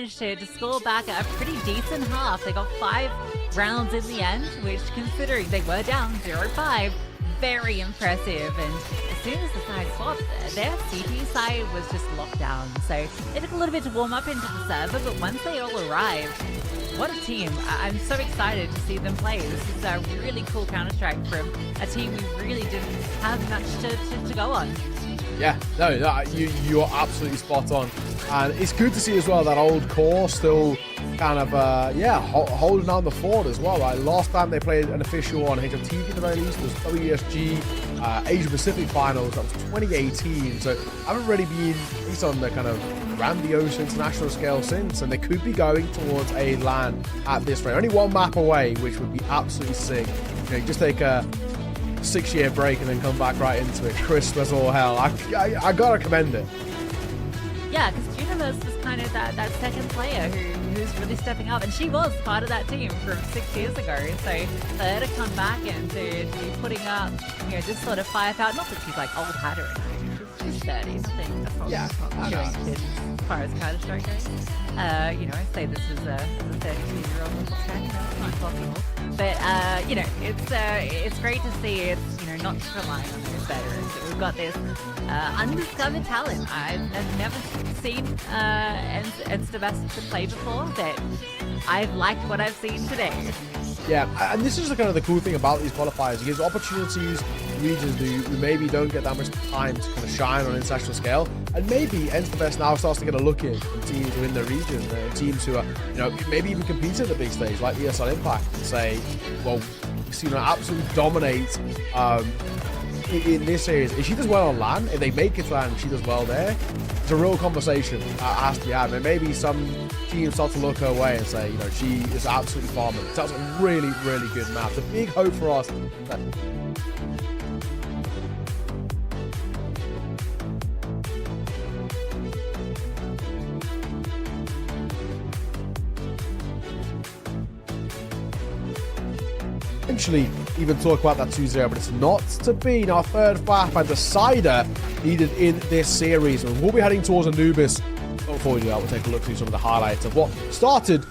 To score back a pretty decent half. They got 5 rounds in the end, which, considering they were down 0-5, very impressive. And as soon as the side swapped, their CT side was just locked down. So it took a little bit to warm up into the server, but once they all arrived, what a team. I'm so excited to see them play. This is a really cool Counter-Strike from a team we really didn't have much to go on. Yeah, no, you're absolutely spot on. And it's good to see as well that old core still kind of, holding down the fort as well. Right? Last time they played an official on HMTV at the very least was WSG Asia Pacific Finals. That was 2018. So I haven't really been, at least on the kind of grandiose international scale since. And they could be going towards a LAN at this rate. Only one map away, which would be absolutely sick. You know, just take a 6-year break and then come back right into it. Crisp as all hell. I gotta commend it. Yeah, because Universe was kind of that second player who's really stepping up, and she was part of that team from 6 years ago. So for her to come back and to be putting up, this sort of firepower. Not that she's like old hat or anything. She's 30. Nothing. That's probably not doing as far as Counter-Strike goes. I say this as a 32-year-old it's not possible. But it's great to see it's not just relying on those veterans. We've got this undiscovered talent. I've never seen Sebastian play before, but I've liked what I've seen today. Yeah, and this is kind of the cool thing about these qualifiers. It gives opportunities regions who maybe don't get that much time to kind of shine on an international scale, and maybe Best now starts to get a look in teams who in the region, teams who are maybe even competing at the big stage like ESL Impact, and say, well, we've seen her absolutely dominate in this series. If she does well on LAN, if they make it to LAN, she does well there, it's a real conversation that has to be had. And maybe some teams start to look her way and say, she is absolutely farming. So that's a really, really good map. It's a big hope for us. Eventually even talk about that 2-0, but it's not to be. Our third FAP and decider needed in this series. And we'll be heading towards Anubis. Before we do that, we'll take a look through some of the highlights of what started.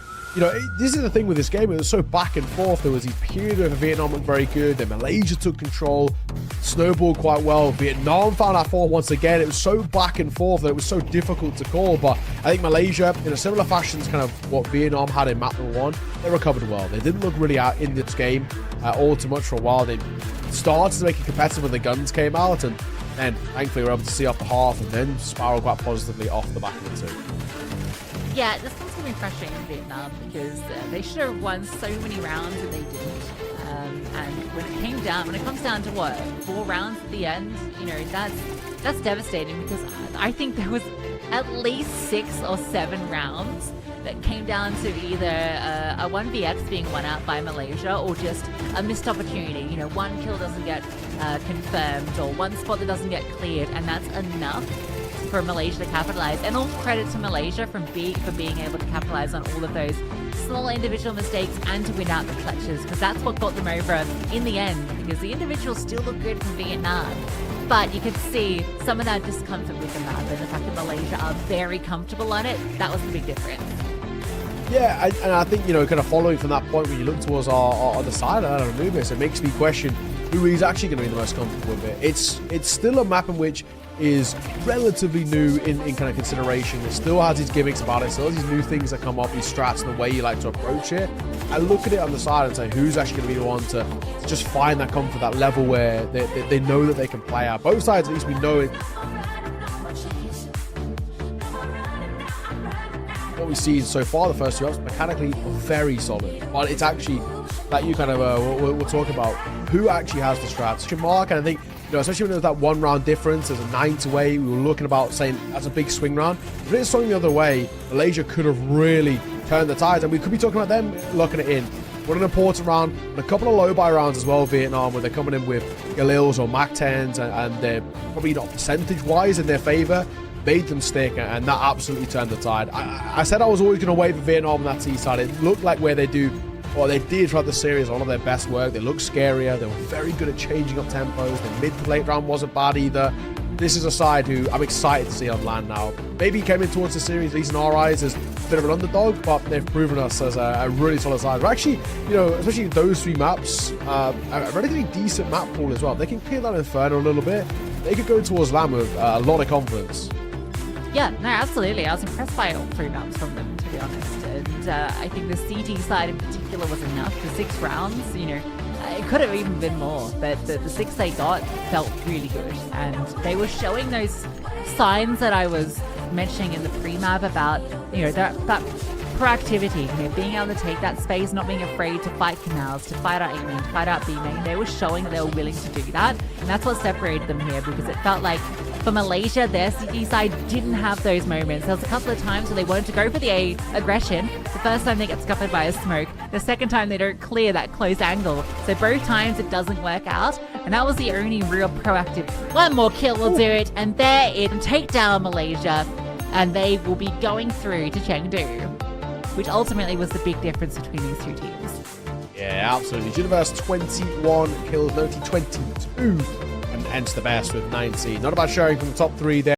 This is the thing with this game. It was so back and forth. There was these periods where Vietnam looked very good. Then Malaysia took control, snowballed quite well. Vietnam found that form once again. It was so back and forth that it was so difficult to call. But I think Malaysia, in a similar fashion to kind of what Vietnam had in map number 1, they recovered well. They didn't look really out in this game all too much for a while. They started to make it competitive when the guns came out, and then thankfully we were able to see off the half and then spiral quite positively off the back of the 2. Yeah, this one's going to be frustrating in Vietnam because they should have won so many rounds and they didn't. And when it comes down to what, 4 rounds at the end, that's devastating, because I think there was at least 6 or 7 rounds that came down to either a 1vx being won out by Malaysia or just a missed opportunity. One kill doesn't get confirmed or one spot that doesn't get cleared, and that's enough for Malaysia to capitalize. And all credit to Malaysia for being able to capitalize on all of those small individual mistakes and to win out the clutches, because that's what got them over in the end, because the individuals still look good from Vietnam. But you could see some of that discomfort with the map, and the fact that Malaysia are very comfortable on it, that was the big difference. Yeah, and I think, kind of following from that point, when you look towards our decider, Anubis, it makes me question who is actually going to be the most comfortable with it. It's still a map in which is relatively new in kind of consideration. It still has these gimmicks about it, still has these new things that come up, these strats and the way you like to approach it. I look at it on the side and say, who's actually going to be the one to just find that comfort, that level where they know that they can play out. Both sides, at least we know it. What we've seen so far, the first 2 ups, mechanically very solid. But it's actually, like you kind of we'll talk about, who actually has the strats. Mark, and I think, especially when there's that 1 round difference, there's a 9-8, we were looking about saying that's a big swing round. If it's swung the other way, Malaysia could have really turned the tides, and we could be talking about them locking it in. What an important round, and a couple of low buy rounds as well, Vietnam, where they're coming in with Galils or Mac 10s, and they're probably not percentage-wise in their favor, made them stick, and that absolutely turned the tide. I said I was always going to wait for Vietnam on that T side. It looked like where they did throughout the series, one of their best work. They looked scarier. They were very good at changing up tempos. The mid to late round wasn't bad either. This is a side who I'm excited to see on LAN now. Maybe came in towards the series, at least in our eyes, as bit of an underdog, but they've proven us as a really solid side. But actually, you know, especially those 3 maps, a relatively decent map pool as well. They can clear that Inferno a little bit. They could go towards LAN with a lot of confidence. Yeah, no, absolutely. I was impressed by all 3 maps from them, to be honest. And I think the CT side in particular was enough. The 6 rounds, you know, it could have even been more, but the 6 they got felt really good. And they were showing those signs that I was mentioning in the pre-map about, you know, that proactivity, you know, being able to take that space, not being afraid to fight canals, to fight out A main, to fight out B main. They were showing that they were willing to do that, and that's what separated them here, because it felt like for Malaysia, their CT side didn't have those moments. There was a couple of times where they wanted to go for the A aggression. The first time they get scuppered by a smoke. The second time they don't clear that close angle. So both times it doesn't work out, and that was the only real proactive. One more kill will do it, and they're in. Take down Malaysia, and they will be going through to Chengdu, which ultimately was the big difference between these 2 teams. Yeah, absolutely. Universe 21 kills, 22, and ends the best with 19. Not about sharing from the top 3 there.